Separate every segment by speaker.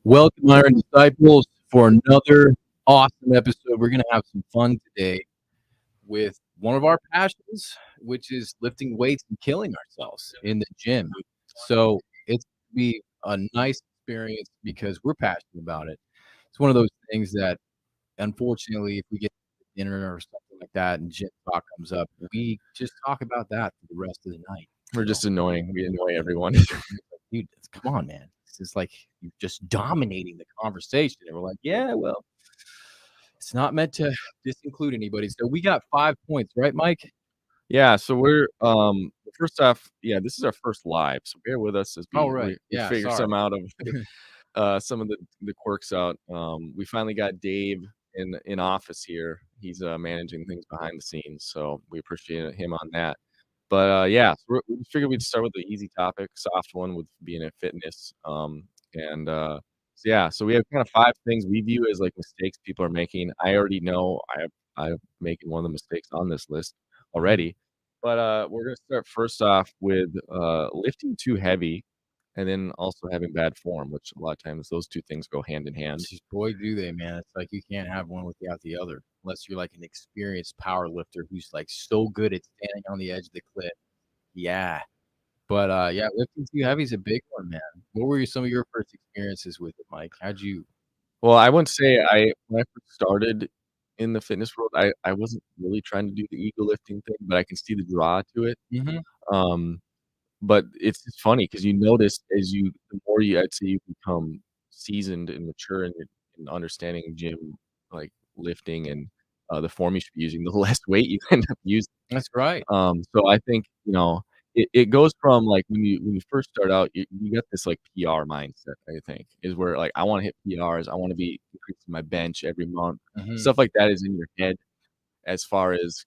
Speaker 1: Welcome, Iron Disciples, for another awesome episode. We're going to have some fun today with one of our passions, which is lifting weights and killing ourselves in the gym. So it's going to be a nice experience because we're passionate about it. It's one of those things that, unfortunately, if we get to dinner or something like that and gym talk comes up, we just talk about that for the rest of the night.
Speaker 2: We're just annoying. We annoy everyone.
Speaker 1: Dude, come on, man. It's like you're just dominating the conversation. And we're like, yeah, well, it's not meant to disinclude anybody. So we got 5 points, right, Mike?
Speaker 2: Yeah, so we're first off, this is our first live, so bear with us as
Speaker 1: Oh, right.
Speaker 2: we
Speaker 1: Yeah,
Speaker 2: figure
Speaker 1: sorry.
Speaker 2: some out of some of the quirks out. We finally got Dave in office here. He's managing things behind the scenes, so we appreciate him on that. But we figured we'd start with the easy topic, soft one with being in fitness. So we have kind of 5 things we view as like mistakes people are making. I already know I'm making one of the mistakes on this list already. But we're gonna start first off with lifting too heavy and then also having bad form, which a lot of times those 2 things go hand in hand.
Speaker 1: Boy, do they, man. It's like you can't have one without the other unless you're like an experienced power lifter who's like so good at standing on the edge of the cliff. Yeah. But yeah, lifting too heavy is a big one, man. What were some of your first experiences with it, Mike? How'd you?
Speaker 2: Well, I wouldn't say when I first started in the fitness world, I wasn't really trying to do the ego lifting thing, but I can see the draw to it.
Speaker 1: Mhm.
Speaker 2: Um, but it's just funny because you notice the more I'd say you become seasoned and mature in understanding gym, like lifting and the form you should be using, the less weight you end up using.
Speaker 1: That's right.
Speaker 2: So I think, it goes from like when you first start out, you get this like PR mindset, I think, is where like I want to hit PRs, I want to be increasing my bench every month.
Speaker 1: Mhm.
Speaker 2: Stuff like that is in your head as far as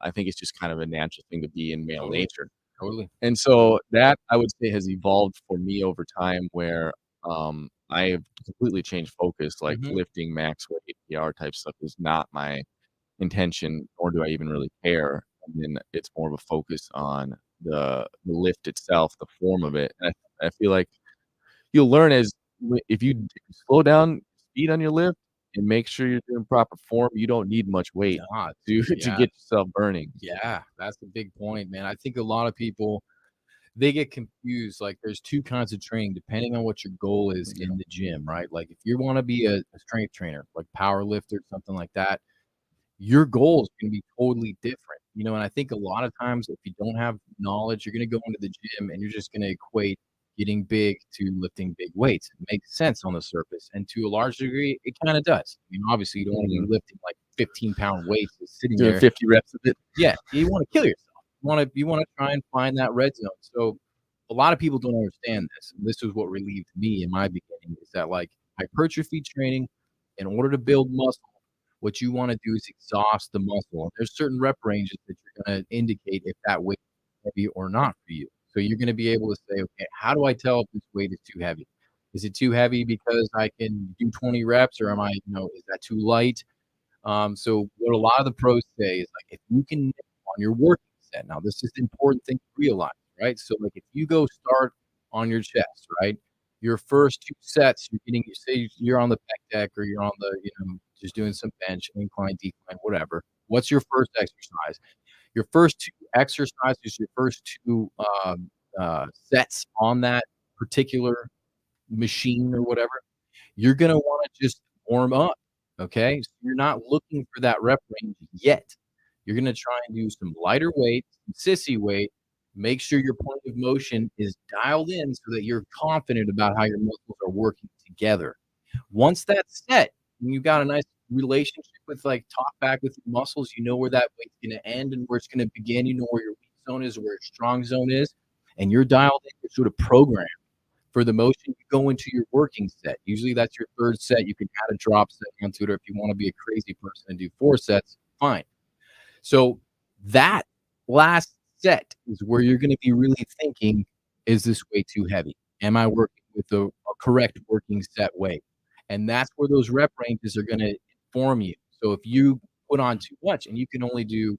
Speaker 2: I think it's just kind of a natural thing to be in male
Speaker 1: Totally.
Speaker 2: nature.
Speaker 1: Totally.
Speaker 2: And so that I would say has evolved for me over time where I have completely changed focus, like
Speaker 1: Mhm.
Speaker 2: lifting max weight PR type stuff is not my intention, nor do I even really care. And then it's more of a focus on the lift itself, the form of it. And I feel like you'll learn if you slow down speed on your lift and make sure you're doing proper form, you don't need much weight
Speaker 1: God,
Speaker 2: to
Speaker 1: yeah.
Speaker 2: get yourself burning.
Speaker 1: Yeah, that's the big point, man. I think a lot of people they get confused. Like there's 2 kinds of training depending on what your goal is
Speaker 2: Yeah.
Speaker 1: in the gym, right? Like if you wanna be a strength trainer, like power lifter, something like that, your goal is gonna be totally different, and I think a lot of times if you don't have knowledge, you're gonna go into the gym and you're just gonna equate getting big to lifting big weights. It makes sense on the surface, and to a large degree, it kinda does. Obviously, you don't wanna be
Speaker 2: Mhm.
Speaker 1: lifting, like, 15-pound weights just sitting
Speaker 2: Doing
Speaker 1: there.
Speaker 2: 50 reps of it.
Speaker 1: Yeah, you wanna kill yourself. You wanna try and find that red zone. So, a lot of people don't understand this, and this is what relieved me in my beginning, is that, like, hypertrophy training, in order to build muscle, what you wanna do is exhaust the muscle, and there's certain rep ranges that you're gonna indicate if that weight is heavy or not for you. So, you're gonna be able to say, "Okay, how do I tell if this weight is too heavy? Is it too heavy because I can do 20 reps, or is that too light?" So what a lot of the pros say is like if you can nail on your working set. Now this is the important thing to realize, right? So like if you go start on your chest, right? Your first 2 sets, you say you're on the pec deck or you're on just doing some bench, incline, decline, whatever. What's your first exercise? Your first 2 exercises, your first 2 sets on that particular machine or whatever, you're gonna wanna just warm up, okay? So you're not looking for that rep range yet. You're gonna try and do some lighter weight, some sissy weight, make sure your point of motion is dialed in so that you're confident about how your muscles are working together. Once that's set, and you've got a nice relationship with, like, talk back with your muscles, you know where that weight's gonna end and where it's gonna begin, you know where your weak zone is, where your strong zone is, and you're dialed in, you're sort of programmed for the motion, you go into your working set. Usually that's your 3rd set. You can add a drop set onto it, or if you wanna be a crazy person and do 4 sets, fine. So that last set is where you're gonna be really thinking, "Is this weight too heavy? Am I working with a correct working set weight?" And that's where those rep ranges are gonna inform you. So if you put on too much and you can only do,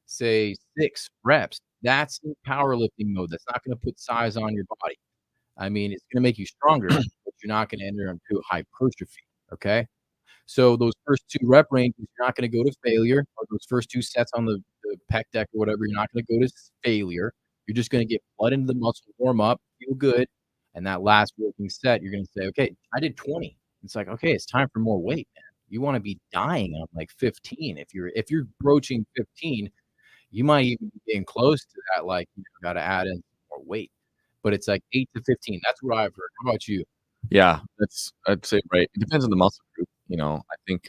Speaker 1: say, 6 reps, that's in powerlifting mode. That's not gonna put size on your body. I mean, it's gonna make you stronger, but you're not going to enter into hypertrophy. Okay. So those first 2 rep ranges, you're not going to go to failure, or those first 2 sets on the pec deck or whatever, you're not going to go to failure. You're just going to get blood into the muscle, warm up, feel good. And that last working set, you're going to say, okay, I did 20. It's like, okay, it's time for more weight, man. You want to be dying on like 15. If you're broaching 15, you might even be getting close to that, like, got to add in more weight. But it's like 8 to 15. That's what I've heard. How about you?
Speaker 2: Yeah, I'd say right. It depends on the muscle group, I think,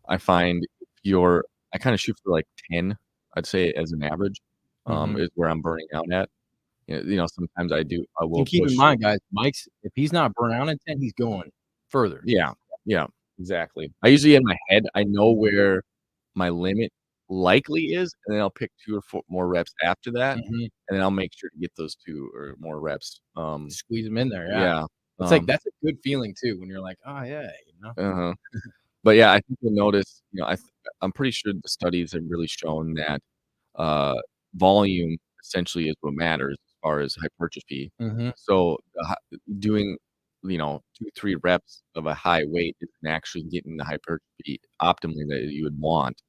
Speaker 2: I find if I kinda shoot for, like, 10, I'd say as an average,
Speaker 1: Mhm.
Speaker 2: is where I'm burning out at. Sometimes I
Speaker 1: And
Speaker 2: will
Speaker 1: keep in
Speaker 2: push.
Speaker 1: mind, guys, Mike's if he's not burnt out in 10, he's going further.
Speaker 2: Yeah, yeah, exactly. I usually in my head, I know where my limit likely is, and then I'll pick 2 or 4 more reps after that,
Speaker 1: Mhm.
Speaker 2: and then I'll make sure to get those 2 or more reps.
Speaker 1: Squeeze them in there, yeah.
Speaker 2: Yeah,
Speaker 1: It's like
Speaker 2: um,
Speaker 1: that's a good feeling too when you're like, "Oh, yeah," you know?
Speaker 2: uh-huh. But yeah, I think you'll notice, I'm pretty sure the studies have really shown that, uh, volume essentially is what matters as far as hypertrophy.
Speaker 1: Mhm.
Speaker 2: So, doing, 2, 3 reps of a high weight isn't actually getting the hypertrophy optimally that you would want.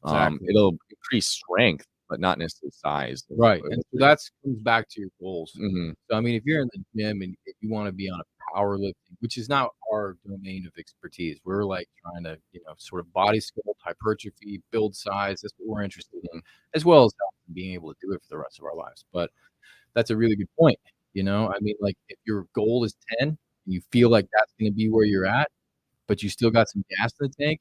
Speaker 1: Exactly.
Speaker 2: It'll increase strength, but not necessarily size of
Speaker 1: Right, and
Speaker 2: what
Speaker 1: so
Speaker 2: you're.
Speaker 1: that's comes back to your goals.
Speaker 2: Mhm,
Speaker 1: So, I mean, if you're in the gym and if you wanna be on a powerlifting, which is not our domain of expertise, we're, like, trying to, sort of body sculpt, hypertrophy, build size, that's what we're interested in,
Speaker 2: mhm,
Speaker 1: as well as health and being able to do it for the rest of our lives, but that's a really good point, I mean, like, if your goal is 10 and you feel like that's gonna be where you're at, but you still got some gas in the tank,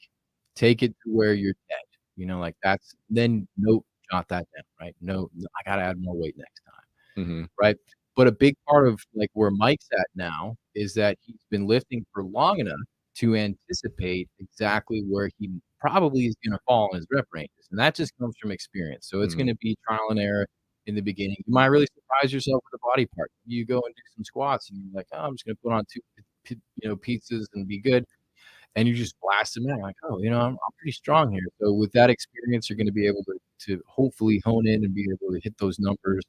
Speaker 1: take it to where you're dead, like, that's then note, jot that down, right? No, I gotta add more weight next time,
Speaker 2: mhm,
Speaker 1: right? But a big part of, like, where Mike's at now is that he's been lifting for long enough to anticipate exactly where he probably is gonna fall in his rep ranges, and that just comes from experience, so it's
Speaker 2: mhm,
Speaker 1: gonna be trial and error in the beginning. You might really surprise yourself with a body part. You go and do some squats, and you're like, "Oh, I'm just gonna put on 2 pizzas and be good." And you just blast them in, like, "Oh, I'm pretty strong here." So with that experience, you're gonna be able to hopefully hone in and be able to hit those numbers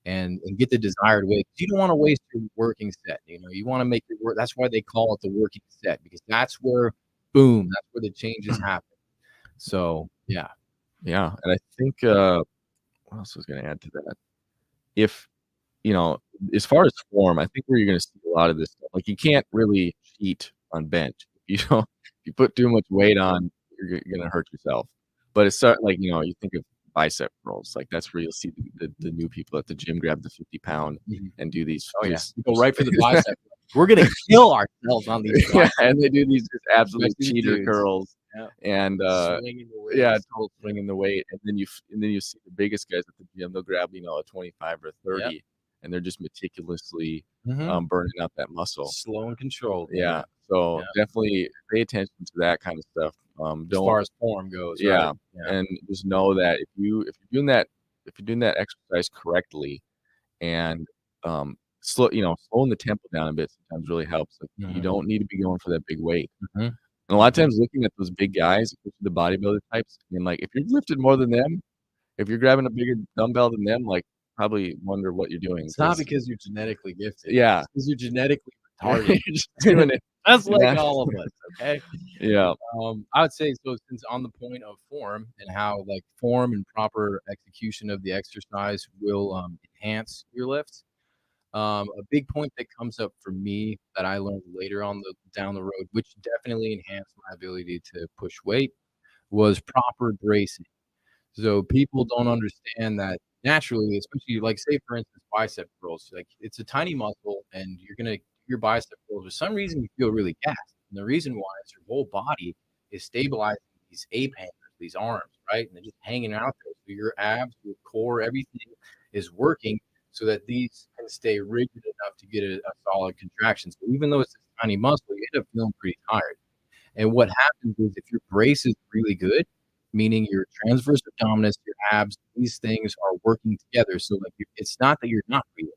Speaker 1: and get the desired weight. 'Cause you don't wanna waste your working set, you wanna make your work that's why they call it the working set, because that's where boom, that's where the changes happen. So, yeah.
Speaker 2: yeah, and I think, what else was gonna add to that? If you know, as far as form, I think where you're gonna see a lot of this stuff, like, you can't really cheat on bench. If you put too much weight on, you're gonna hurt yourself. But it's like, you think of bicep curls, like, that's where you'll see the new people at the gym grab the 50-pound
Speaker 1: Mhm.
Speaker 2: and do these
Speaker 1: Oh, yeah.
Speaker 2: just
Speaker 1: We go right for the bicep. We're gonna kill ourselves on these
Speaker 2: yeah,
Speaker 1: biceps,
Speaker 2: and they do these just absolute
Speaker 1: especially the
Speaker 2: cheater
Speaker 1: dudes.
Speaker 2: curls
Speaker 1: Yeah.
Speaker 2: and,
Speaker 1: Swinging the
Speaker 2: yeah,
Speaker 1: weights.
Speaker 2: total
Speaker 1: Yeah.
Speaker 2: swinging the weight, and then you see the biggest guys at the gym, they'll grab, a 25 or
Speaker 1: Yep.
Speaker 2: 30, and they're just meticulously,
Speaker 1: Mhm.
Speaker 2: burning out that muscle.
Speaker 1: Slow and controlled,
Speaker 2: Yeah,
Speaker 1: man.
Speaker 2: so
Speaker 1: Yeah.
Speaker 2: definitely pay attention to that kind of stuff.
Speaker 1: As
Speaker 2: Don't
Speaker 1: far as form goes, right?
Speaker 2: Yeah,
Speaker 1: Yeah.
Speaker 2: and just know that if you're doing that exercise correctly and, slowing the tempo down a bit sometimes really helps. Like, you
Speaker 1: Mhm.
Speaker 2: don't need to be going for that big weight.
Speaker 1: Mhm.
Speaker 2: And a lot of
Speaker 1: Mhm.
Speaker 2: times looking at those big guys, especially the bodybuilder types, and, like, if you've lifted more than them, if you're grabbing a bigger dumbbell than them, like, probably wonder what you're doing
Speaker 1: It's not
Speaker 2: 'cause
Speaker 1: because you're genetically gifted.
Speaker 2: yeah.
Speaker 1: It's 'cause you're genetically retarded.
Speaker 2: You're just doing it
Speaker 1: Just like
Speaker 2: nat
Speaker 1: all of us, okay?
Speaker 2: Yeah.
Speaker 1: I would say so since on the point of form and how, like, form and proper execution of the exercise will, enhance your lifts, a big point that comes up for me that I learned later on the down the road, which definitely enhanced my ability to push weight, was proper bracing. So people don't understand that naturally, especially like say for instance bicep curls, like it's a tiny muscle and you're gonna do your bicep curls. For some reason you feel really gassed. And the reason why is your whole body is stabilizing these ape hangers, these arms, right? And they're just hanging out there. So your abs, your core, everything is working so that these can stay rigid enough to get a solid contraction. So even though it's a tiny muscle, you end up feeling pretty tired. And what happens is if your brace is really good, meaning your transverse abdominis, your abs, these things are working together. So like it's not that you're not breathing.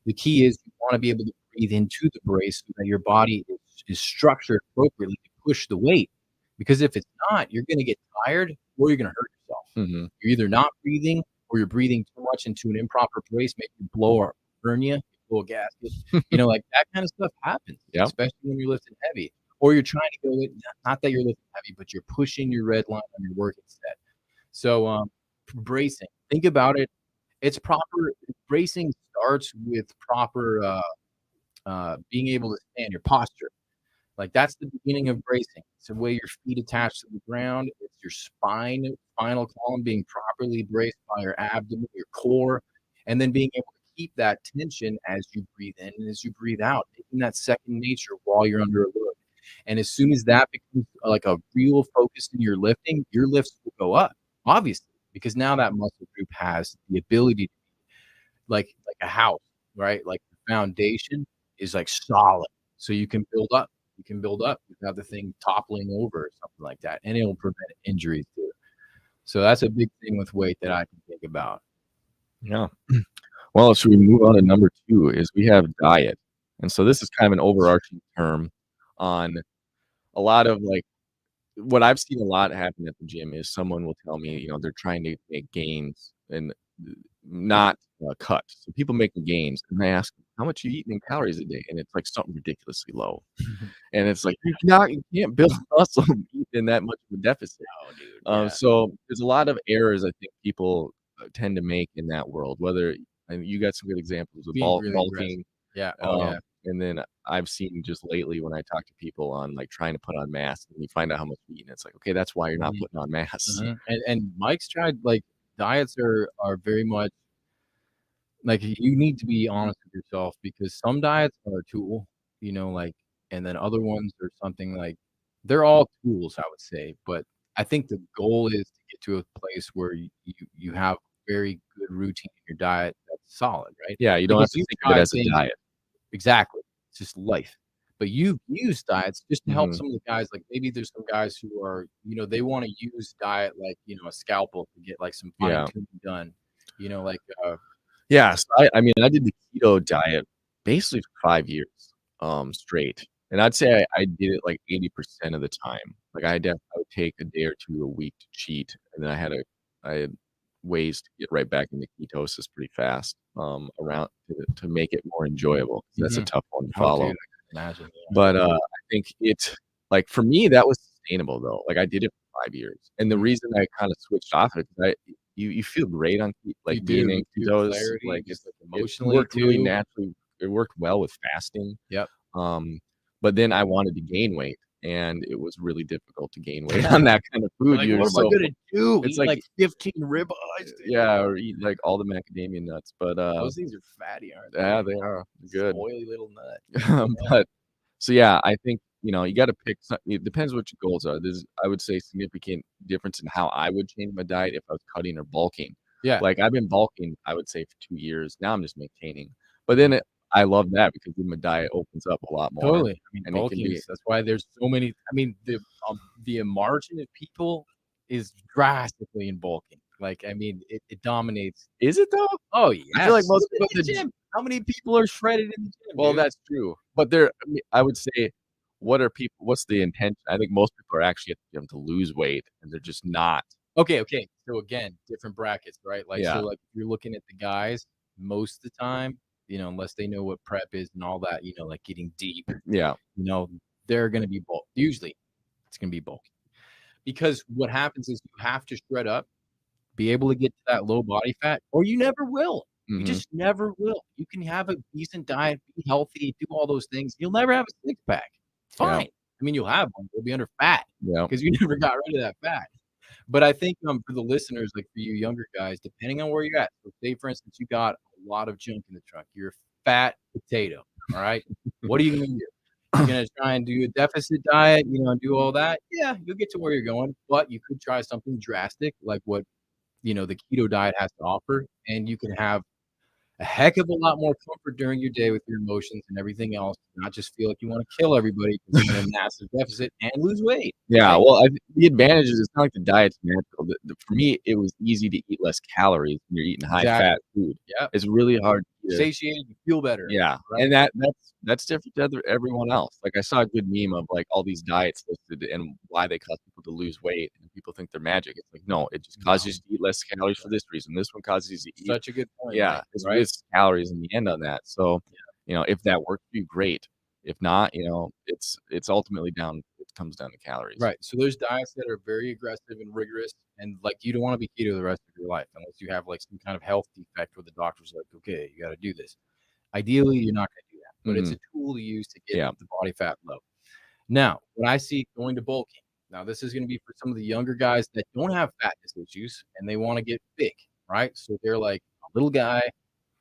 Speaker 1: The key is you want to be able to breathe into the brace so that your body is structured appropriately to push the weight. Because if it's not, you're going to get tired or you're going to hurt yourself.
Speaker 2: Mhm.
Speaker 1: You're either not breathing or you're breathing too much into an improper brace, maybe you blow or burn you, pull a gasket. Like that kind of stuff happens,
Speaker 2: Yep.
Speaker 1: especially when you're lifting heavy or you're trying to go in, not that you're lifting heavy, but you're pushing your red line on your working set. So, bracing, think about it. It's proper bracing starts with proper, being able to stand, your posture. Like, that's the beginning of bracing. It's the way your feet attach to the ground. It's your spinal column being properly braced by your abdomen, your core, and then being able to keep that tension as you breathe in and as you breathe out, making that second nature while you're under a load. And as soon as that becomes like a real focus in your lifting, your lifts will go up, obviously, because now that muscle group has the ability to like a house, right? Like the foundation is like solid. So you can build up. You can build up without the thing toppling over or something like that. And it'll prevent injuries too. So that's a big thing with weight that I can think about.
Speaker 2: Yeah. Well, should we move on to number 2 is we have diet. And so this is kind of an overarching term on a lot of like what I've seen a lot happen at the gym is someone will tell me, they're trying to make gains and not cut. So people making gains, and I ask them, how much you eating in calories a day? And it's like something ridiculously low. And it's like you can't build muscle in that much of a deficit.
Speaker 1: Oh, dude. Yeah.
Speaker 2: So there's a lot of errors I think people tend to make in that world. Whether and you got some good examples of
Speaker 1: Being really aggressive.
Speaker 2: bulking.
Speaker 1: Yeah. Oh, yeah.
Speaker 2: And then I've seen just lately when I talk to people on like trying to put on mass, and you find out how much you eat, and it's like, okay, that's why you're not putting on mass.
Speaker 1: And Mike's tried like diets are very much like you need to be honest with yourself because some diets are a tool, like, and then other ones are something like they're all tools, I would say. But I think the goal is to get to a place where you have very good routine in your diet that's solid, right?
Speaker 2: Yeah, you don't have to think of it as a diet.
Speaker 1: Exactly. It's just life. But you've used diets just to help
Speaker 2: Mhm.
Speaker 1: some of the guys, like, maybe there's some guys who are, they wanna use diet like, a scalpel to get, like, some fine
Speaker 2: Yeah.
Speaker 1: tuning done, like,
Speaker 2: Yeah, so I mean, I did the keto diet basically for 5 years, straight, and I'd say I did it, like, 80% of the time. Like, I would take a day or 2 a week to cheat, and then I had ways to get right back into ketosis pretty fast, around to make it more enjoyable. That's a tough one to
Speaker 1: oh, dude,
Speaker 2: follow.
Speaker 1: I can imagine, yeah.
Speaker 2: But, I think it like, for me, that was sustainable, though. Like, I did it for 5 years, and the reason I kinda switched off it, 'cause you feel great on
Speaker 1: You
Speaker 2: being
Speaker 1: do,
Speaker 2: in
Speaker 1: you
Speaker 2: ketos,
Speaker 1: clarity,
Speaker 2: like,
Speaker 1: just, like,
Speaker 2: it
Speaker 1: emotionally
Speaker 2: worked really
Speaker 1: too.
Speaker 2: naturally. It worked well with fasting,
Speaker 1: Yep.
Speaker 2: but then I wanted to gain weight, and it was really difficult to gain weight on that kind of food.
Speaker 1: Like,
Speaker 2: You're
Speaker 1: what am I
Speaker 2: so
Speaker 1: gonna do?
Speaker 2: it's
Speaker 1: Eat,
Speaker 2: like
Speaker 1: like, 15 ribeyes, dude?
Speaker 2: yeah, or eat, like, all the macadamia nuts, but,
Speaker 1: Those things are fatty, aren't they?
Speaker 2: yeah, they are good.
Speaker 1: Oily little nut.
Speaker 2: But so, yeah, I think, you gotta pick it depends what your goals are. There's, I would say, significant difference in how I would change my diet if I was cutting or bulking.
Speaker 1: Yeah.
Speaker 2: Like, I've been bulking, I would say, for 2 years. Now I'm just maintaining. But then I love that because then my diet opens up a lot more.
Speaker 1: Totally. I mean,
Speaker 2: And it can
Speaker 1: bulking
Speaker 2: be
Speaker 1: is that's why there's so many the margin of people is drastically in bulking. Like, I mean, it dominates.
Speaker 2: Is it though?
Speaker 1: Oh,
Speaker 2: I feel like
Speaker 1: yes.
Speaker 2: most
Speaker 1: Look
Speaker 2: people
Speaker 1: at the gym. How many people are shredded in the gym,
Speaker 2: well,
Speaker 1: dude?
Speaker 2: that's true. But I mean, I would say, what's the intention? I think most people are actually at the gym to lose weight, and they're just not.
Speaker 1: Okay. So again, different brackets, right? Like, so
Speaker 2: Yeah.
Speaker 1: like if you're looking at the guys, most of the time, unless they know what prep is and all that, like getting deep,
Speaker 2: Yeah.
Speaker 1: they're gonna be bulk. Usually it's gonna be bulky. Because what happens is you have to shred up, be able to get to that low body fat, or you never will. You
Speaker 2: Mhm.
Speaker 1: just never will. You can have a decent diet, be healthy, do all those things. You'll never have a six pack.
Speaker 2: Yeah.
Speaker 1: Fine. I mean, you'll have one. You'll be under fat
Speaker 2: Yeah.
Speaker 1: because you never got rid of that fat. But I think, for the listeners, like for you younger guys, depending on where you're at, so say for instance, you got a lot of junk in the trunk. You're a fat potato. All right. What are you gonna do? You're gonna try and do a deficit diet, and do all that. Yeah, you'll get to where you're going, but you could try something drastic like what the keto diet has to offer, and you can have a heck of a lot more comfort during your day with your emotions and everything else, not just feel like you wanna kill everybody because you're in a massive deficit and lose weight,
Speaker 2: Yeah,
Speaker 1: right?
Speaker 2: well, the advantage is it's not like the diet's natural. For me, it was easy to eat less calories when you're eating high-fat
Speaker 1: Exactly.
Speaker 2: food.
Speaker 1: Yep.
Speaker 2: It's really hard to
Speaker 1: Satiated, you feel better,
Speaker 2: yeah,
Speaker 1: right?
Speaker 2: and that's different to everyone else. Like, I saw a good meme of, like, all these diets listed and why they cause people to lose weight, and people think they're magic. It's like, no, it just causes you to eat less calories for this reason. This one causes you to eat
Speaker 1: Such a good point,
Speaker 2: yeah,
Speaker 1: Mike,
Speaker 2: it's
Speaker 1: right?
Speaker 2: calories in the end on that. So, if that works for you, great. If not, it's ultimately it comes down to calories.
Speaker 1: Right. So there's diets that are very aggressive and rigorous, and like you don't want to be keto the rest of your life unless you have like some kind of health defect where the doctor's like, okay, you got to do this. Ideally, you're not going to do that, but it's
Speaker 2: Mhm.
Speaker 1: a tool to use to get
Speaker 2: Yeah.
Speaker 1: the body fat low. Now, when I see going to bulking, now this is going to be for some of the younger guys that don't have fatness issues and they want to get big, right? So they're like a little guy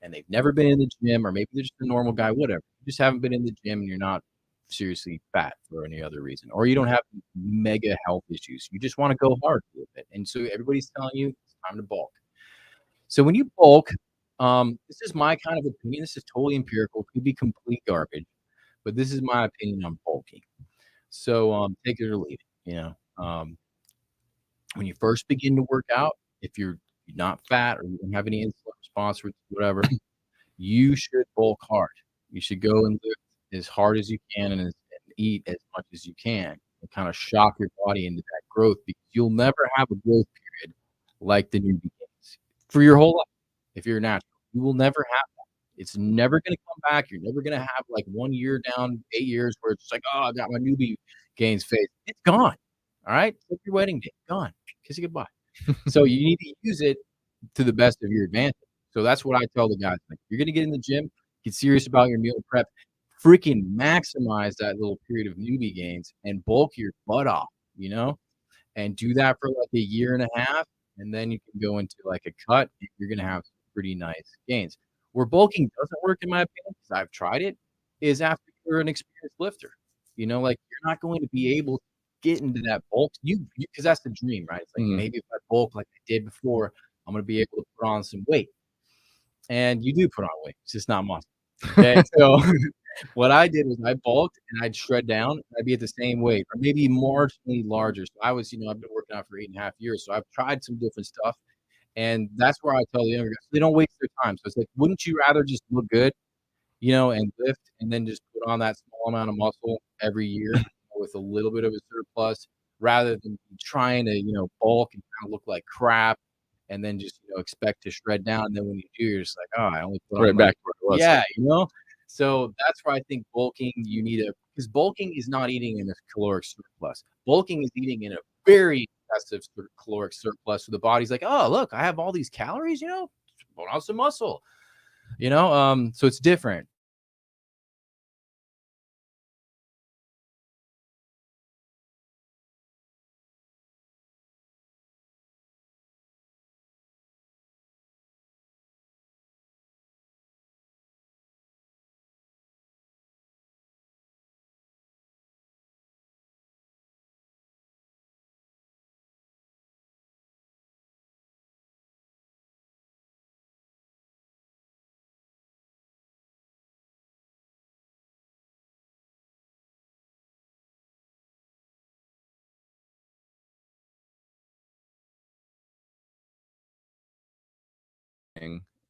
Speaker 1: and they've never been in the gym, or maybe they're just a normal guy, whatever. You just haven't been in the gym and you're not seriously fat for any other reason, or you don't have mega health issues. You just want to go hard with it. And so everybody's telling you it's time to bulk. So when you bulk, this is my kind of opinion. This is totally empirical, could be complete garbage, but this is my opinion on bulking. So take it or leave it. When you first begin to work out, if you're not fat or you don't have any insulin response or whatever, you should bulk hard. You should go and lift as hard as you can and eat as much as you can and kind of shock your body into that growth, because you'll never have a growth period like the newbie gains for your whole life. If you're natural, you will never have that. It's never going to come back. You're never going to have like 1 year down, 8 years where it's like, oh, I got my newbie gains phase. It's gone. All right. It's like your wedding day. Gone. Kiss it goodbye. So you need to use it to the best of your advantage. So that's what I tell the guys. Like, you're gonna get in the gym, get serious about your meal prep, freaking maximize that little period of newbie gains and bulk your butt off, you know, and do that for like a year and a half, and then you can go into like a cut, and you're gonna have some pretty nice gains. Where bulking doesn't work, in my opinion, because I've tried it, is after you're an experienced lifter. Like you're not going to be able to get into that bulk. Because that's the dream, right? It's like
Speaker 2: Mhm.
Speaker 1: maybe if I bulk like I did before, I'm gonna be able to put on some weight. And you do put on weight, it's just not muscle. Okay, so what I did was I bulked and I'd shred down, and I'd be at the same weight or maybe marginally larger. So I was, I've been working out for 8.5 years, so I've tried some different stuff, and that's where I tell the younger guys, so they don't waste their time. So it's like, wouldn't you rather just look good, and lift and then just put on that small amount of muscle every year with a little bit of a surplus rather than trying to, bulk and kind of look like crap and then just, expect to shred down. And then when you do, you're just like, oh, I only put on
Speaker 2: Right
Speaker 1: like,
Speaker 2: back where it was.
Speaker 1: yeah. So that's where I think bulking, because bulking is not eating in a caloric surplus. Bulking is eating in a very excessive sort of caloric surplus. So the body's like, oh, look, I have all these calories, put on some muscle, so it's different.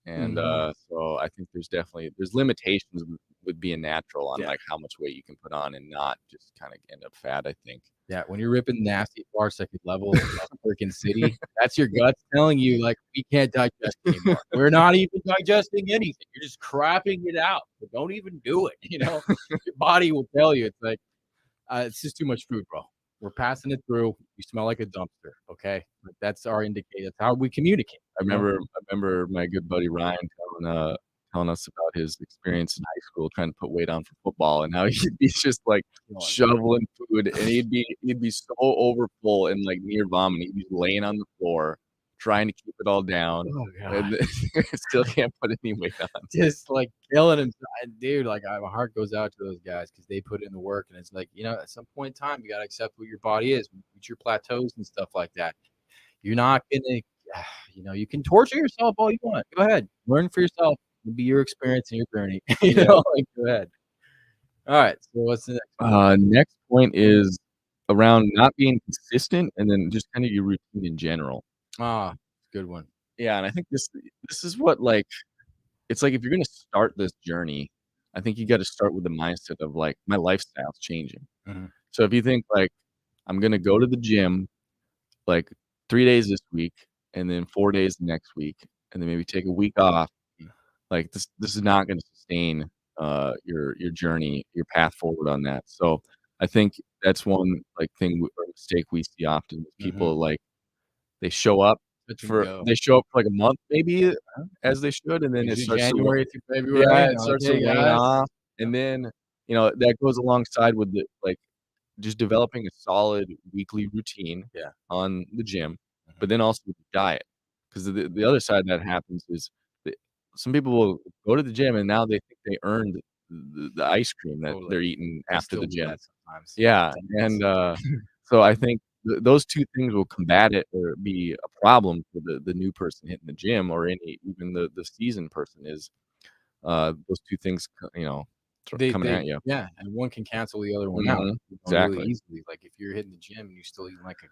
Speaker 2: And
Speaker 1: Mhm.
Speaker 2: so I think there's limitations with being natural on
Speaker 1: Yeah.
Speaker 2: like how much weight you can put on and not just kind of end up fat, I think.
Speaker 1: Yeah, when you're ripping nasty farts that could level a freaking city, that's your guts telling you, like, "We can't digest anymore. We're not even digesting anything. You're just crapping it out, but don't even do it," you know? Your body will tell you, it's like, "It's just too much food, bro. We're passing it through. You smell like a dumpster, okay?" Like, that's our indicator. That's how we communicate,
Speaker 2: I
Speaker 1: you know?
Speaker 2: remember my good buddy Ryan telling us about his experience in high school trying to put weight on for football and how he'd be just, like,
Speaker 1: Killing it.
Speaker 2: shoveling food, and he'd be so overfull and, like, near vomiting. He'd be laying on the floor trying to keep it all down,
Speaker 1: Oh god.
Speaker 2: and still can't put any weight on.
Speaker 1: Just, like, killing him, dude, like, my heart goes out to those guys because they put in the work, and it's like, at some point in time, you gotta accept what your body is, reach your plateaus and stuff like that. You're not gonna you can torture yourself all you want. Go ahead. Learn for yourself. It'll be your experience and your journey.
Speaker 2: Yeah.
Speaker 1: Like, go ahead. Alright, so what's the next one?
Speaker 2: Next point is around not being consistent and then just kinda your routine in general.
Speaker 1: Ah, good one.
Speaker 2: Yeah, and I think this is what, like it's like if you're gonna start this journey, I think you gotta start with the mindset of, like, my lifestyle's changing.
Speaker 1: Mhm.
Speaker 2: So if you think, like, I'm gonna go to the gym, like, 3 days this week, and then 4 days the next week, and then maybe take a week off,
Speaker 1: Mm.
Speaker 2: like, this is not gonna sustain, your journey, your path forward on that. So I think that's one like thing or mistake we see often is people like they show up
Speaker 1: Touch and go.
Speaker 2: for like a month maybe as they should, and then it
Speaker 1: Usually
Speaker 2: starts to
Speaker 1: January through February,
Speaker 2: yeah,
Speaker 1: and
Speaker 2: it
Speaker 1: they're like,
Speaker 2: starts to
Speaker 1: "Hey,
Speaker 2: wane
Speaker 1: guys."
Speaker 2: off,
Speaker 1: Yep,
Speaker 2: and then, that goes alongside with the like, just developing a solid weekly routine
Speaker 1: yeah.
Speaker 2: on the gym,
Speaker 1: Mhm.
Speaker 2: but then also with the diet, 'cause the other side that happens is that some people will go to the gym and now they think they earned the ice cream that
Speaker 1: Totally.
Speaker 2: they're eating
Speaker 1: I
Speaker 2: after
Speaker 1: still
Speaker 2: the
Speaker 1: do
Speaker 2: gym.
Speaker 1: that sometimes.
Speaker 2: Yeah,
Speaker 1: Sometimes.
Speaker 2: and, so I think those 2 things will combat it or be a problem for the new person hitting the gym or any even the seasoned person is, those 2 things, coming
Speaker 1: They
Speaker 2: at you.
Speaker 1: yeah, and one can cancel the other one out,
Speaker 2: Mhm.
Speaker 1: really
Speaker 2: Exactly.
Speaker 1: easily. Like, if you're hitting the gym and you're still eating like a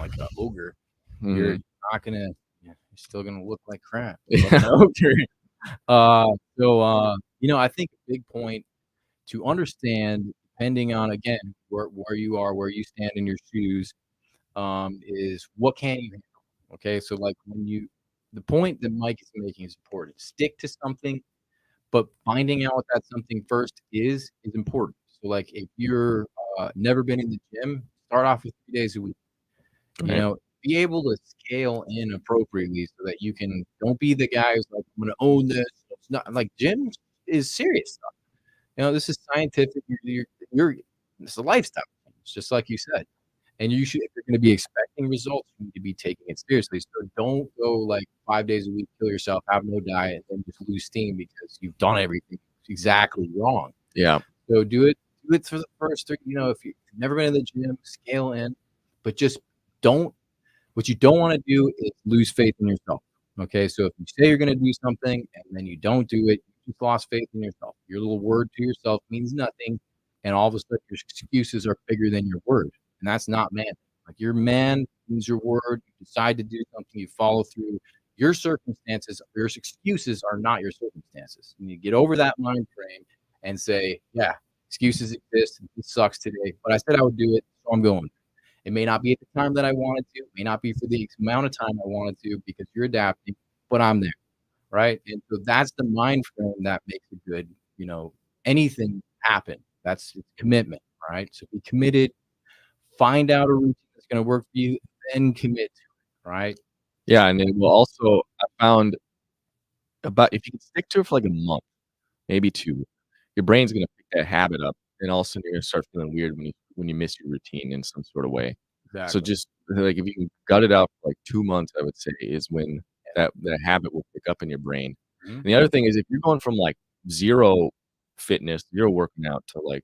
Speaker 1: like a ogre, you're
Speaker 2: Mhm.
Speaker 1: not gonna you're still gonna look like crap from
Speaker 2: Yeah.
Speaker 1: an ogre. I think a big point to understand, depending on, again, where you are, where you stand in your shoes, is what can you handle, okay? So, like, the point that Mike is making is important. Stick to something, but finding out what that something first is important. So, like, if you're, never been in the gym, start off with 3 days a week, you
Speaker 2: Right.
Speaker 1: know? Be able to scale in appropriately so that you can don't be the guy who's like, "I'm gonna own this." It's not like, gym is serious stuff. This is scientific. You're it's a lifestyle change, just like you said. And you should, if you're gonna be expecting results, you need to be taking it seriously. So don't go like 5 days a week, kill yourself, have no diet, and just lose steam because you've done everything exactly wrong.
Speaker 2: Yeah.
Speaker 1: So do it for the first 3, if you've never been in the gym, scale in, but just don't what you don't wanna do is lose faith in yourself, okay? So if you say you're gonna do something and then you don't do it, you just lost faith in yourself. Your little word to yourself means nothing, and all of a sudden, your excuses are bigger than your word, and that's not man. Like, your man means your word, you decide to do something, you follow through. Your excuses are not your circumstances. You need to get over that mind frame and say, "Yeah, excuses exist, it sucks today, but I said I would do it, so I'm going." It may not be at the time that I wanted to, it may not be for the amount of time I wanted to because you're adapting, but I'm there, right? And so that's the mind frame that makes it good, anything happen. It's commitment, right? So be committed, find out a routine that's gonna work for you, then commit to it, right?
Speaker 2: Yeah, and it will also I found about if you can stick to it for like a month, maybe 2, your brain's gonna pick that habit up, and all of a sudden you're gonna start feeling weird when you miss your routine in some sort of way. So
Speaker 1: Exactly.
Speaker 2: just, like, if you can gut it out for, like, 2 months, I would say, is when that habit will pick up in your brain.
Speaker 1: Mhm.
Speaker 2: And the other thing is if you're going from, like, 0 fitness, 0 working out to, like,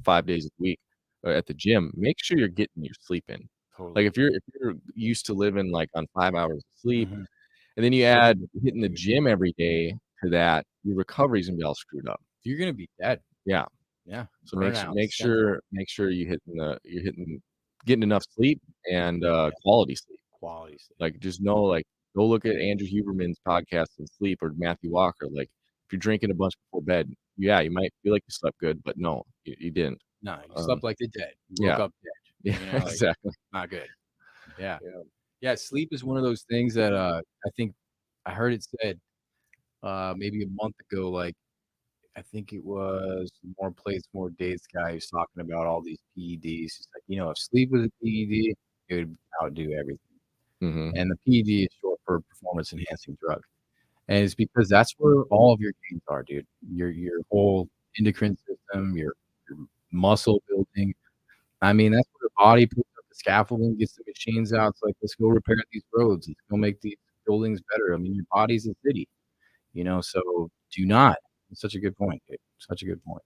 Speaker 2: 5 days a week, at the gym, make sure you're getting your sleep in. Like,
Speaker 1: Totally.
Speaker 2: if you're used to living, like, on 5 hours of sleep,
Speaker 1: Mhm.
Speaker 2: and then you add hitting the gym every day to that, your recovery's gonna be all screwed up.
Speaker 1: You're gonna be dead.
Speaker 2: Yeah.
Speaker 1: Yeah.
Speaker 2: So
Speaker 1: Burnout,
Speaker 2: make sure you're getting enough sleep and, quality sleep.
Speaker 1: quality sleep.
Speaker 2: Like, just know, like, go look at Andrew Huberman's podcast on sleep or Matthew Walker, like, if you're drinking a bunch before bed, yeah, you might feel like you slept good, but no, you didn't.
Speaker 1: No, you
Speaker 2: Um,
Speaker 1: slept like the dead. You woke
Speaker 2: yeah,
Speaker 1: up
Speaker 2: yeah,
Speaker 1: dead, like,
Speaker 2: exactly.
Speaker 1: not good. Yeah.
Speaker 2: Yeah.
Speaker 1: Yeah, sleep is one of those things that, I think I heard it said, maybe a month ago, like, I think it was More Plates, More Dates guy who's talking about all these PEDs. He's like, if sleep was a PED, it would outdo everything.
Speaker 2: Mhm.
Speaker 1: And the PED is short for performance enhancing drug. And it's because that's where all of your gains are, dude. Your whole endocrine system, your muscle building. I mean, that's where the body puts up the scaffolding, gets the machines out. It's like, let's go repair these roads. Let's go make these buildings better. I mean, your body's a city, so do not. It's such a good point, dude. Such a good point.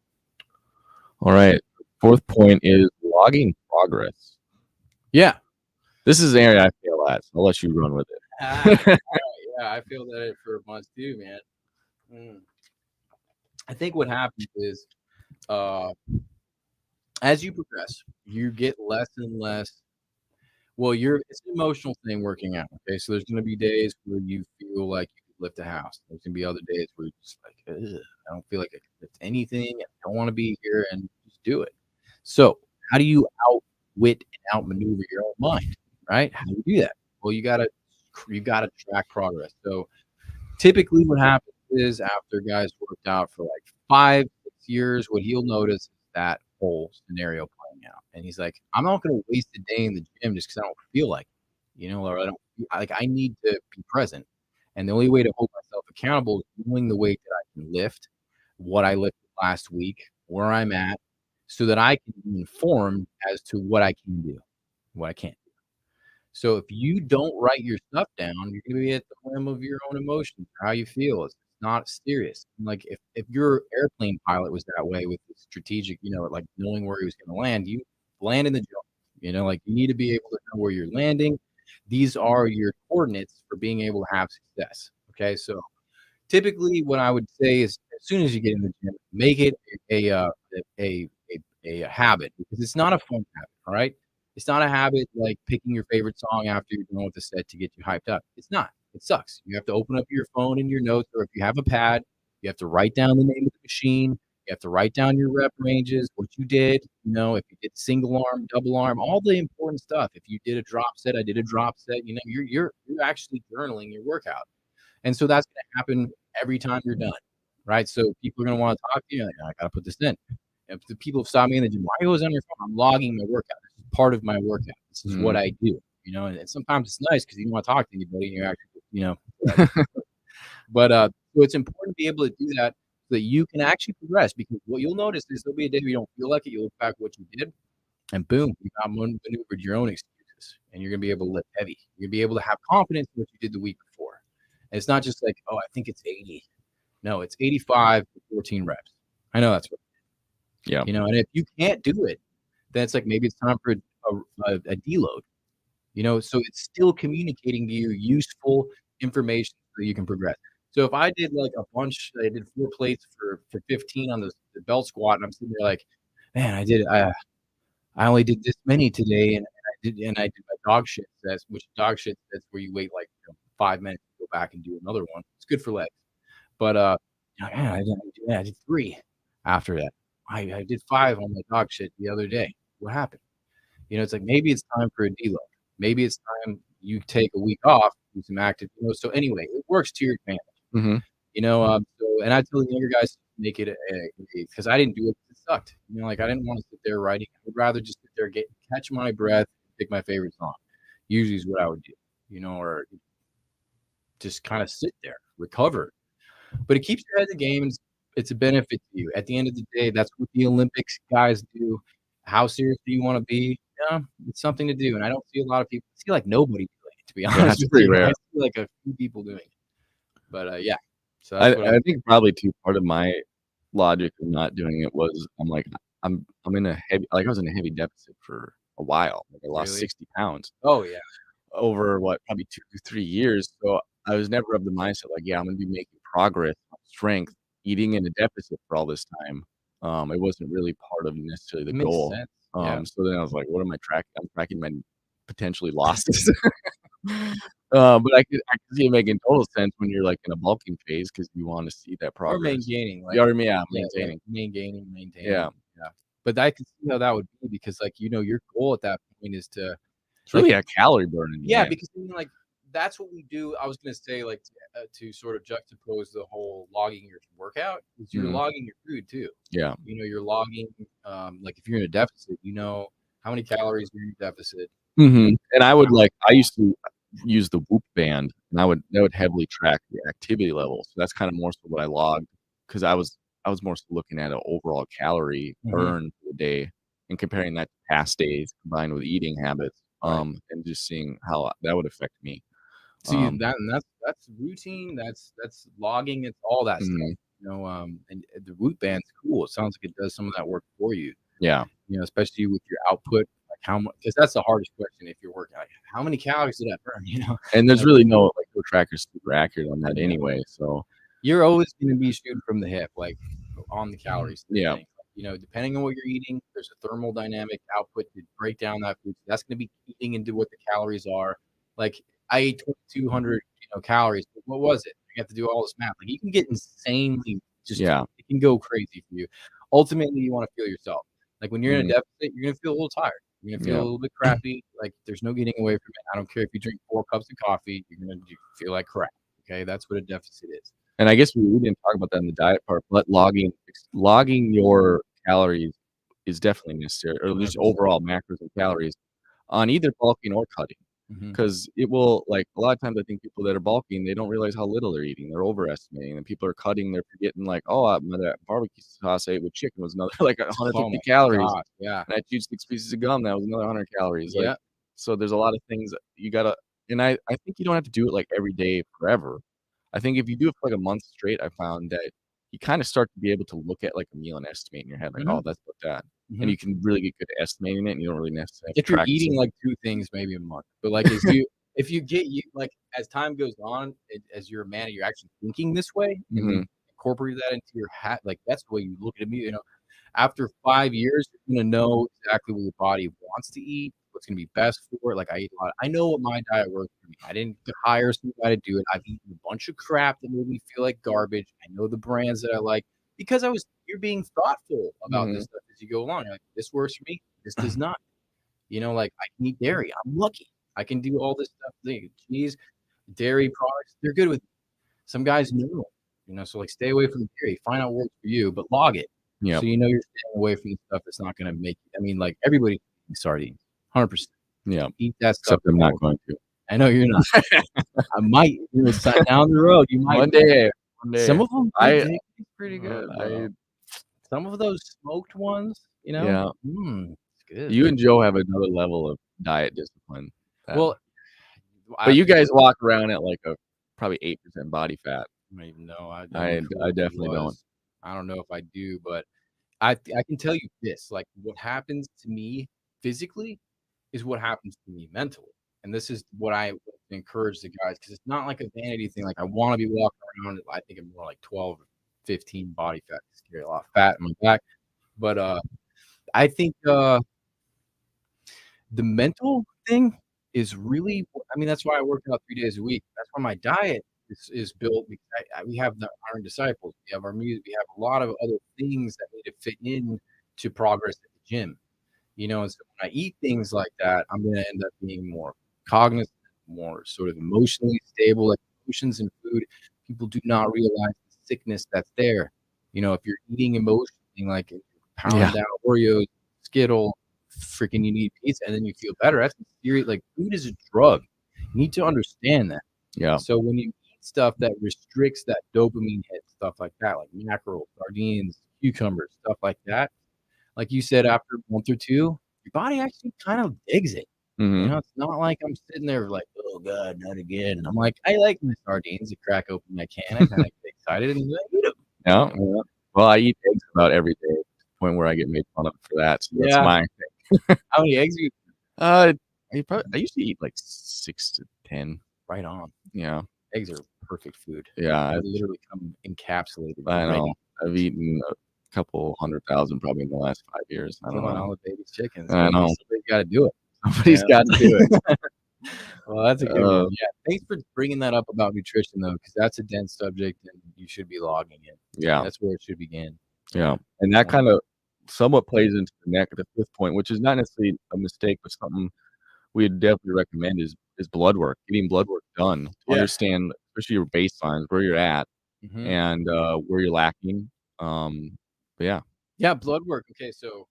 Speaker 2: Alright. 4th point is logging progress.
Speaker 1: Yeah.
Speaker 2: This is the area I fail at, so I'll let you run with
Speaker 1: Ah,
Speaker 2: it.
Speaker 1: yeah, I feel that for months too, man. Mm. I think what happens is, uh, as you progress, you get less and less. Well, it's an emotional thing working out, okay? So there's gonna be days where you feel like you could lift a house. There's gonna be other days where you're just like, "Ugh, I don't feel like I can lift anything. I don't wanna be here," and just do it. So, how do you outwit and outmaneuver your own mind, right? How do you do that? Well, you gotta track progress. So, typically what happens is after guys worked out for, like, 5, 6 years, what he'll notice is that whole scenario playing out. And he's like, I'm not going to waste a day in the gym just because I don't feel like it, or I don't like I need to be present. And the only way to hold myself accountable is knowing the weight that I can lift, what I lifted last week, where I'm at, so that I can be informed as to what I can do, what I can't. So if you don't write your stuff down, you're gonna be at the whim of your own emotions or how you feel. It's not serious. Like if your airplane pilot was that way with the strategic, like knowing where he was gonna land, you land in the jungle. Like you need to be able to know where you're landing. These are your coordinates for being able to have success. Okay, so typically what I would say is as soon as you get in the gym, make it a a habit because it's not a fun habit, all right? It's not a habit like picking your favorite song after you're done with the set to get you hyped up. It's not. It sucks. You have to open up your phone and your notes, or if you have a pad, you have to write down the name of the machine. You have to write down your rep ranges, what you did, if you did single arm, double arm, all the important stuff. If you did a drop set, I did a drop set, you're actually journaling your workout. And so that's going to happen every time you're done, right? So people are going to want to talk to you. Like, I got to put this in. If the people stop me in the gym, why are you always on your phone? I'm logging my workout. This is part of my workout. This is what I do, and sometimes it's nice because you don't want to talk to anybody and you're actually, but so it's important to be able to do that so that you can actually progress because what you'll notice is there'll be a day where you don't feel like it. You look back at what you did and boom, you got maneuvered your own excuses and you're going to be able to lift heavy. You're going to be able to have confidence in what you did the week before. And it's not just like, oh, I think it's 80. No, it's 85 to 14 reps. I know that's what.
Speaker 2: Yeah.
Speaker 1: And if you can't do it, then it's like maybe it's time for a deload. So it's still communicating to you useful information so that you can progress. So if I did like a bunch, I did 4 plates for 15 on the belt squat, and I'm sitting there like, man, I only did this many today, and I did my dog shit sets, which dog shit sets where you wait like 5 minutes to go back and do another one. It's good for legs, but man, I did 3 after that. I did 5 on my dog shit the other day. What happened? It's like maybe it's time for a deload. Maybe it's time you take a week off, do some active. So anyway, it works to your advantage. So and I tell the younger guys to make it because I didn't do it. It sucked. Like I didn't want to sit there writing. I would rather just sit there, catch my breath, pick my favorite song. Usually is what I would do. Or just kind of sit there, recover. But it keeps your head in the game. It's a benefit to you. At the end of the day, that's what the Olympics guys do. How serious do you want to be? Yeah, it's something to do. And I don't see a lot of people. I see like nobody doing it, to be honest.
Speaker 2: Yeah, it's pretty rare.
Speaker 1: I see like a few people doing it. But yeah. So
Speaker 2: that's I think probably too part of my logic of not doing it was I'm like I'm in a heavy I was in a heavy deficit for a while. Like I lost 60 pounds.
Speaker 1: Oh yeah.
Speaker 2: Over probably 2 to 3 years. So I was never of the mindset like, yeah, I'm gonna be making progress on strength, eating in a deficit for all this time. It wasn't really part of necessarily the goal.
Speaker 1: Sense. Yeah.
Speaker 2: So then I was like, what am I tracking? I'm tracking my potentially losses. But I could see it making total sense when you're like in a bulking phase because you want to see that progress.
Speaker 1: Or maintaining.
Speaker 2: Like, maintaining.
Speaker 1: Maintaining.
Speaker 2: Yeah.
Speaker 1: But I can see how that would be because like, your goal at that point is to
Speaker 2: it's really a calorie burn.
Speaker 1: Yeah, because like that's what we do. I was gonna say like to sort of juxtapose the whole logging your workout is you're logging your food too.
Speaker 2: Yeah.
Speaker 1: You're logging like if you're in a deficit, how many calories you're in a deficit.
Speaker 2: And I used to use the Whoop band and that would heavily track the activity level. So that's kind of more so what I logged because I was more so looking at an overall calorie burn for the day and comparing that to past days combined with eating habits. And just seeing how that would affect me.
Speaker 1: See that's routine. That's logging. It's all that stuff. And the root band's cool. It sounds like it does some of that work for you.
Speaker 2: Yeah.
Speaker 1: Especially with your output, like how much, because that's the hardest question if you're working. Like, how many calories did I burn?
Speaker 2: And there's really no tracker's super accurate on that anyway. So
Speaker 1: you're always going to be shooting from the hip, like on the calories.
Speaker 2: Yeah.
Speaker 1: Depending on what you're eating, there's a thermodynamic output to break down that food. That's going to be eating into what the calories are. Like I ate 2,200, calories. But what was it? You have to do all this math. Like you can get insanely it can go crazy for you. Ultimately, you want to feel yourself. Like when you're in a deficit, you're going to feel a little tired. You're going to feel a little bit crappy. Like there's no getting away from it. I don't care if you drink 4 cups of coffee. You're going to feel like crap. Okay, that's what a deficit is.
Speaker 2: And I guess we didn't talk about that in the diet part, but logging your calories is definitely necessary, or just
Speaker 1: 100%.
Speaker 2: overall macros and calories on either bulking or cutting.
Speaker 1: Mhm.
Speaker 2: 'Cause it will like, a lot of times I think people that are bulking, they don't realize how little they're eating, they're overestimating, and people are cutting, they're forgetting like, "Oh, that barbecue sauce I ate with chicken was another, like,
Speaker 1: Oh
Speaker 2: 150
Speaker 1: my
Speaker 2: calories,
Speaker 1: gosh, yeah.
Speaker 2: and I chewed 6 pieces of gum, that was another 100 calories," like,
Speaker 1: Yeah.
Speaker 2: so there's a lot of things that you gotta and I think you don't have to do it, like, every day forever. I think if you do it for, like, a month straight, I found that you kinda start to be able to look at, like, a meal and estimate in your head, like,
Speaker 1: Mhm,
Speaker 2: "Oh, that's about that," and
Speaker 1: mhm.
Speaker 2: you can really get good at estimating it, and you don't really necessarily have to
Speaker 1: If you're
Speaker 2: track
Speaker 1: eating,
Speaker 2: yourself.
Speaker 1: like, 2 things maybe a month, but, like, as you if you get you like, as time goes on, as you're a man, you're actually thinking this way, and you
Speaker 2: Mhm.
Speaker 1: incorporate that into your hat, like, that's the way you look at me, after 5 years, you're gonna know exactly what your body wants to eat, what's gonna be best for it, like, I know what my diet works for me. I didn't hire some guy to do it. I've eaten a bunch of crap that made me feel like garbage. I know the brands that I like because you're being thoughtful about this
Speaker 2: Mhm.
Speaker 1: stuff as you go along. You're like, "This works for me. This does not." Like, I can eat dairy. I'm lucky. I can do all this stuff, cheese, dairy products, they're good with some guys no, so, like, stay away from the dairy, find out what works for you, but log it, so
Speaker 2: Yep.
Speaker 1: you know you're staying away from the stuff that's not gonna make like, everybody eats sardines, 100%.
Speaker 2: Yep.
Speaker 1: Eat that stuff
Speaker 2: Except I'm not
Speaker 1: all
Speaker 2: going to.
Speaker 1: I know you're not. I might, down the road, you might
Speaker 2: One day, one
Speaker 1: some
Speaker 2: day.
Speaker 1: of them, they
Speaker 2: I
Speaker 1: taste pretty good,
Speaker 2: I
Speaker 1: bro. Some of those smoked ones,
Speaker 2: yeah.
Speaker 1: it's good.
Speaker 2: You and Joe have another level of diet discipline that
Speaker 1: Well,
Speaker 2: but
Speaker 1: I
Speaker 2: you guys walk around at, like, a probably 8% body fat.
Speaker 1: don't even know. I
Speaker 2: I
Speaker 1: wish
Speaker 2: I
Speaker 1: it
Speaker 2: definitely don't.
Speaker 1: was. I don't know if I do, but I can tell you this, like, what happens to me physically is what happens to me mentally, and this is what I would encourage the guys because it's not like a vanity thing, like, I wanna be walking around, I think I'm more like 12 or 15 body fat, 'cause I carry a lot of fat in my back, but, I think, the mental thing is really that's why I work out 3 days a week. That's why my diet is built because we have the Iron Disciples, we have our music, we have a lot of other things that need to fit in to progress at the gym. And so when I eat things like that, I'm gonna end up being more cognizant, more sort of emotionally stable, like emotions and food. People do not realize the sickness that's there. If you're eating emotionally, like if you're pounding
Speaker 2: Yeah.
Speaker 1: down Oreos, Skittle, freaking you need pizza, and then you feel better. That's serious. Like food is a drug. You need to understand that.
Speaker 2: Yeah.
Speaker 1: So when you eat stuff that restricts that dopamine hit, stuff like that, like mackerel, sardines, cucumbers, stuff like you said, after a month or 2, your body actually kind of digs it.
Speaker 2: Mhm.
Speaker 1: It's not like I'm sitting there like, "Oh god, not again." I'm like, "I like my sardines." I crack open my can, I kinda get excited and I eat 'em, you
Speaker 2: Yeah,
Speaker 1: know?
Speaker 2: yeah. Well, I eat eggs about every day to the point where I get made fun of for that, so that's
Speaker 1: Yeah.
Speaker 2: my
Speaker 1: How many eggs you
Speaker 2: uh, I usually eat, like, 6 to 10.
Speaker 1: right on.
Speaker 2: Yeah.
Speaker 1: Eggs are perfect food. They
Speaker 2: Yeah,
Speaker 1: literally come encapsulated
Speaker 2: I know.
Speaker 1: already.
Speaker 2: I've eaten a couple 100,000 probably in the last 5 years. I don't
Speaker 1: Killing
Speaker 2: know.
Speaker 1: all the baby chickens,
Speaker 2: I know.
Speaker 1: somebody's gotta do it, you
Speaker 2: Somebody's
Speaker 1: know?
Speaker 2: got to do it.
Speaker 1: Well, that's a good one.
Speaker 2: Uh,
Speaker 1: Yeah, thanks for bringing that up about nutrition, though, because that's a dense subject, and you should be logging it.
Speaker 2: yeah,
Speaker 1: That's where it should begin.
Speaker 2: yeah,
Speaker 1: Yeah.
Speaker 2: and that
Speaker 1: Yeah.
Speaker 2: kinda somewhat plays into the 5th point, which is not necessarily a mistake, but something we'd definitely recommend is blood work, getting blood work done to
Speaker 1: Yeah.
Speaker 2: understand, especially your baselines, where you're at,
Speaker 1: Mhm.
Speaker 2: and, where you're lacking, but yeah.
Speaker 1: Yeah, blood work. Okay, so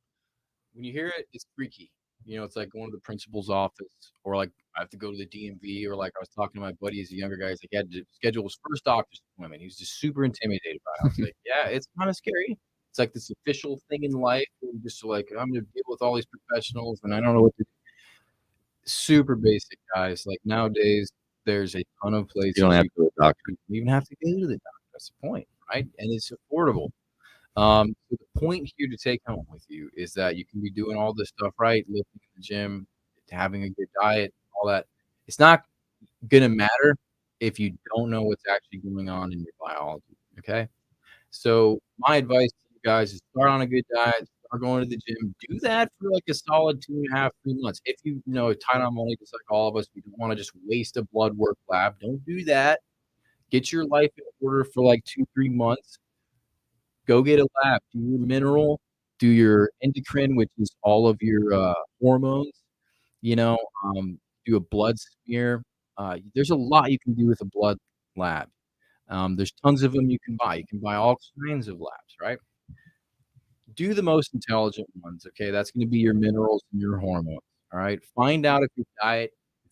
Speaker 1: when you hear it, it's freaky. It's like going to the principal's office, or like I have to go to the DMV, or like I was talking to my buddy as a younger guy. He's like, he had to schedule his first doctor's appointment. He was just super intimidated by it. I was like, yeah, it's kind of scary. It's like this official thing in life where you're just like, I'm gonna deal with all these professionals, and I don't know what to do. Super basic, guys. Like nowadays, there's a ton of
Speaker 2: You don't
Speaker 1: places
Speaker 2: have to go to the doctor.
Speaker 1: you don't even have to go to the doctor. That's the point, right? And it's affordable. So the point here to take home with you is that you can be doing all this stuff right, lifting in the gym, having a good diet, all that. It's not gonna matter if you don't know what's actually going on in your biology. Okay. So my advice to you guys is start on a good diet, start going to the gym. Do that for like a solid 2.5, 3 months. If tight on money, just like all of us, we don't want to just waste a blood work lab. Don't do that. Get your life in order for like 2, 3 months. Go get a lab, do your mineral, do your endocrine, which is all of your, hormones, you know, do a blood smear. There's a lot you can do with a blood lab. There's tons of them you can buy. You can buy all kinds of labs, right? Do the most intelligent ones, okay? That's gonna be your minerals and your hormones, all right? Find out if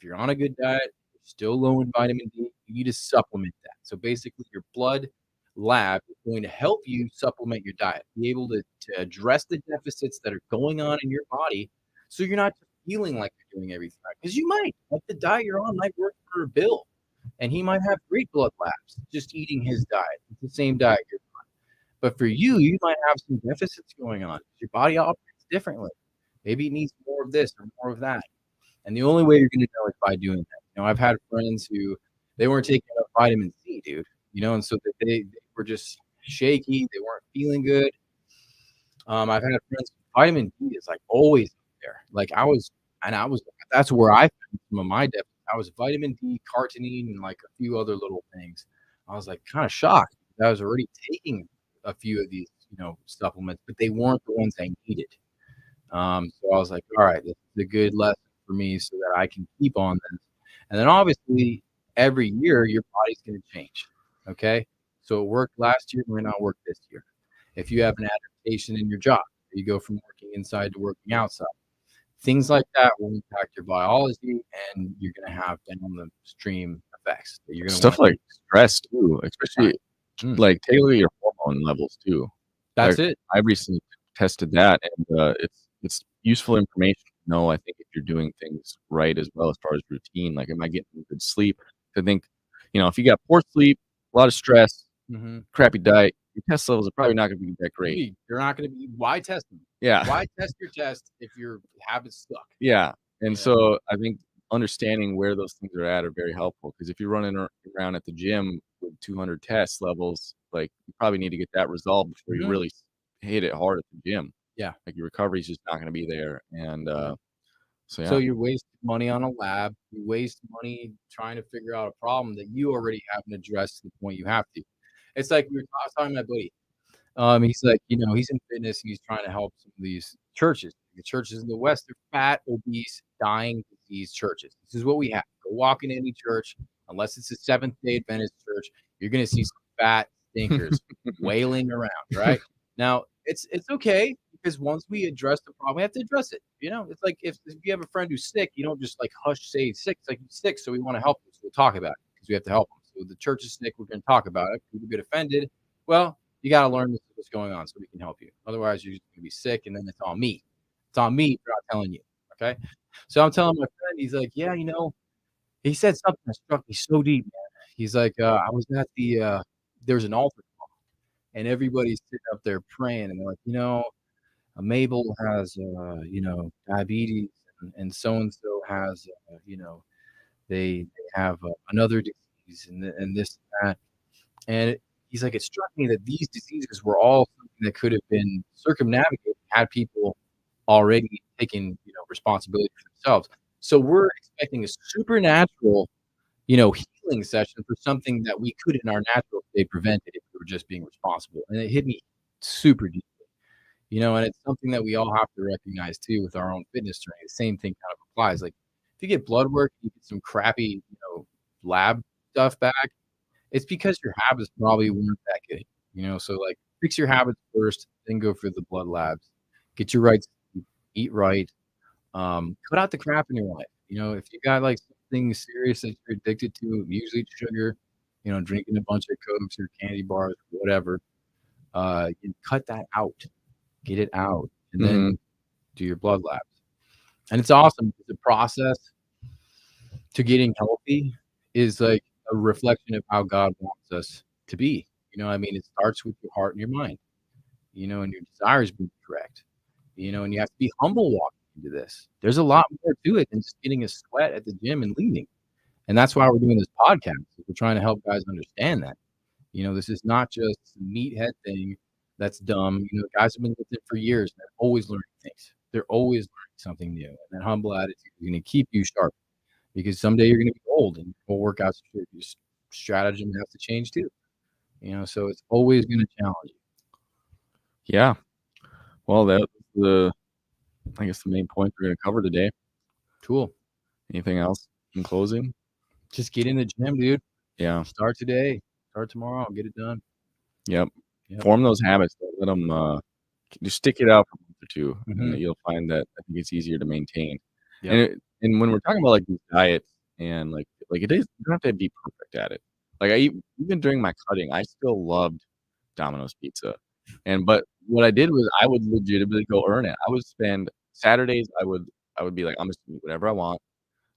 Speaker 1: you're on a good diet, you're still low in vitamin D, you need to supplement that. So, basically, your blood lab is going to help you supplement your diet, be able to address the deficits that are going on in your body so you're not just feeling like you're doing everything right. Because you might. Like, the diet you're on might work for Bill, and he might have great blood labs just eating his diet. It's the same diet you're. But for you, you might have some deficits going on. Your body operates differently. Maybe it needs more of this or more of that. And the only way you're gonna know is by doing that. I've had friends who they weren't taking enough vitamin C, dude. And so that they were just shaky. They weren't feeling good. I've had friends. Vitamin D is like always there. Like I was. That's where I found some of my deficits. I was vitamin D, carotene, and like a few other little things. I was like kind of shocked. I was already taking a few of these, supplements, but they weren't the ones I needed. So I was like, all right, this is a good lesson for me so that I can keep on this. And then obviously every year your body's going to change. Okay. So it worked last year, it might not work this year. If you have an adaptation in your job, you go from working inside to working outside. Things like that will impact your biology, and you're going to have down the stream effects that you're going to
Speaker 2: Stuff
Speaker 1: want
Speaker 2: like stress too, especially
Speaker 1: Mm.
Speaker 2: like take a look at your hormone levels too.
Speaker 1: That's
Speaker 2: Like
Speaker 1: it.
Speaker 2: I recently tested that, and it's useful information to know. I think if you're doing things right as well as far as routine, like am I getting good sleep? I think if you got poor sleep, a lot of stress,
Speaker 1: Mm-hmm.
Speaker 2: crappy diet, your test levels are probably not going to be that great.
Speaker 1: You're not going to be. Why test them?
Speaker 2: Yeah,
Speaker 1: Why test your test if your habits suck?
Speaker 2: yeah. And
Speaker 1: Yeah.
Speaker 2: so I think understanding where those things are at are very helpful because if you're running around at the gym with 200 test levels, like you probably need to get that resolved before you
Speaker 1: Mhm.
Speaker 2: really hit it hard at the gym.
Speaker 1: Yeah.
Speaker 2: Like your recovery is just not going to be there. And so
Speaker 1: So
Speaker 2: yeah,
Speaker 1: you waste money on a lab. You waste money trying to figure out a problem that you already haven't addressed to the point you have to. It's like I was talking to my buddy. He's like, he's in fitness and he's trying to help some of these churches. The churches in the West are fat, obese, dying disease churches. This is what we have. Go walk in any church, unless it's a Seventh-day Adventist church, you're gonna see some fat stinkers wailing around, right? Now, it's okay because once we address the problem, we have to address it. It's like if you have a friend who's sick, you don't just like hush say he's sick. It's like he's sick, so we want to help him. So we'll talk about it because we have to help him. So the church is sick, we're gonna talk about it. People get offended. Well, you got to learn what's going on so we can help you. Otherwise, you're just going to be sick, and then it's on me. It's on me for not telling you. Okay. So I'm telling my friend, he's like, yeah, he said something that struck me so deep, man. He's like, I was at there's an altar call, and everybody's sitting up there praying, and they're like, Mabel has, diabetes, and so has, they have another disease, and this and that. And he's like, it struck me that these diseases were all something that could have been circumnavigated had people already taken, responsibility for themselves. So we're expecting a supernatural, healing session for something that we could in our natural state prevent it if we were just being responsible. And it hit me super deep. And it's something that we all have to recognize too with our own fitness training. The same thing kind of applies. Like if you get blood work, you get some crappy, lab stuff back, it's because your habits probably weren't that good, so, like, fix your habits first, then go for the blood labs. Get your right sleep, eat right, cut out the crap in your life, if you got, like, something serious that you're addicted to, usually it's sugar, drinking a bunch of Cokes or candy bars, whatever, you cut that out, get it out, and
Speaker 2: hmm
Speaker 1: then do your blood labs. And it's awesome. The process to getting healthy is like a reflection of how God wants us to be. It starts with your heart and your mind, and your desires being correct, and you have to be humble walking into this. There's a lot more to it than just getting a sweat at the gym and leaving. And that's why we're doing this podcast. We're trying to help guys understand that. This is not just a meathead thing that's dumb. Guys have been with it for years and they're always learning things. They're always learning something new. And that humble attitude is going to keep you sharp because someday you're going to be old and your workouts, your strategy has to change too. So it's always going to challenge you.
Speaker 2: yeah. Well, that was I guess the main point we're going to cover today.
Speaker 1: Cool.
Speaker 2: Anything else in closing?
Speaker 1: Just get in the gym, dude.
Speaker 2: Yeah.
Speaker 1: Start today. start tomorrow. I'll get it done.
Speaker 2: Yep.
Speaker 1: Yep.
Speaker 2: Form those habits. Don't let them just stick it out for a month or 2, and
Speaker 1: Mhm.
Speaker 2: you'll find that I think it's easier to maintain.
Speaker 1: Yep.
Speaker 2: And when we're talking about, like, these diets and, like, it is you don't have to be perfect at it. Like, even during my cutting, I still loved Domino's pizza, but what I did was I would legitimately go earn it. I would spend Saturdays, I would be like, "I'm just gonna eat whatever I want.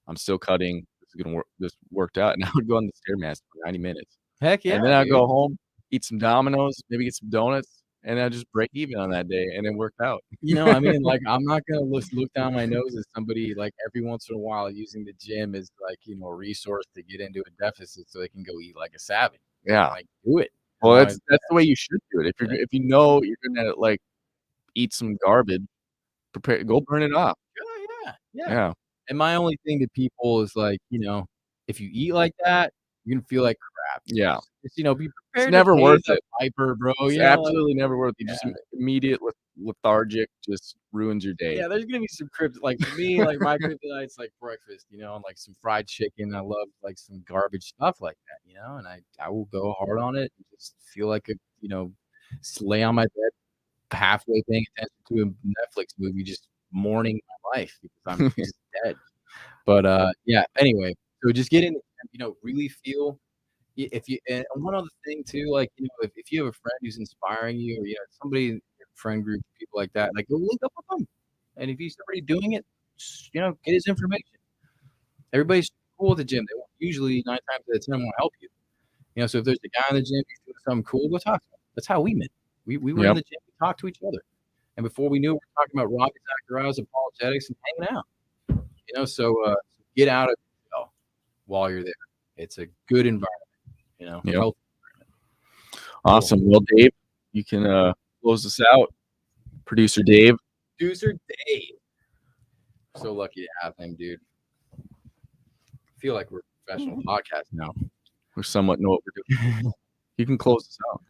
Speaker 2: I'm still cutting. This is gonna work this worked out," and I would go on the Stairmaster for 90 minutes.
Speaker 1: Heck
Speaker 2: And
Speaker 1: yeah,
Speaker 2: then I'd
Speaker 1: dude.
Speaker 2: go home, eat some Domino's, maybe get some donuts, and I'd just break even on that day, and it worked out.
Speaker 1: I mean, like, I'm not gonna look down my nose at somebody, like, every once in a while using the gym as, like, a resource to get into a deficit so they can go eat like a savage.
Speaker 2: Yeah.
Speaker 1: Like, do it.
Speaker 2: Well,
Speaker 1: I
Speaker 2: that's the way you should do it.
Speaker 1: yeah,
Speaker 2: If you know you're gonna, like, eat some garbage, go burn it off.
Speaker 1: yeah, yeah, yeah.
Speaker 2: Yeah.
Speaker 1: And my only thing to people is, like, if you eat like that, you're gonna feel like crap.
Speaker 2: Yeah.
Speaker 1: Be
Speaker 2: It's
Speaker 1: prepared to
Speaker 2: never
Speaker 1: pay
Speaker 2: worth
Speaker 1: the
Speaker 2: it.
Speaker 1: piper, bro,
Speaker 2: It's
Speaker 1: like
Speaker 2: absolutely never worth it. Just
Speaker 1: yeah.
Speaker 2: immediate lethargic just ruins your day.
Speaker 1: Yeah, there's gonna be some like, for me, like, my kryptonite's, like, breakfast, and, like, some fried chicken. I love, like, some garbage stuff like that, and I will go hard on it and just feel like lay on my bed halfway paying attention to a Netflix movie, just mourning my life because I'm just dead. But, yeah, anyway, so just get in, really feel if you and one other thing too, like, if you have a friend who's inspiring you or, somebody in your friend group, people like that, like, go link up with them. And if he's already doing it, get his information. Everybody's cool at the gym. They won't usually 9 times out of 10 wanna help you. So if there's a guy in the gym who's doing something cool, go talk to him. That's how we met. We were in
Speaker 2: Yep.
Speaker 1: the gym, we talked to each other. And before we knew it, we're talking about Rocky Zacharias, apologetics, and hanging out. Get out of yourself while you're there. It's a good environment,
Speaker 2: Yep.
Speaker 1: healthy.
Speaker 2: Awesome. Well, Dave, you can, close us out. Producer Dave.
Speaker 1: Producer Dave. So lucky to have him, dude. I feel like we're a professional podcast now.
Speaker 2: We somewhat know what we're doing. You can close us out.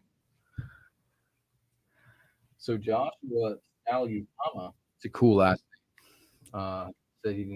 Speaker 1: So Joshua Aluyama, it's a cool last name. Said he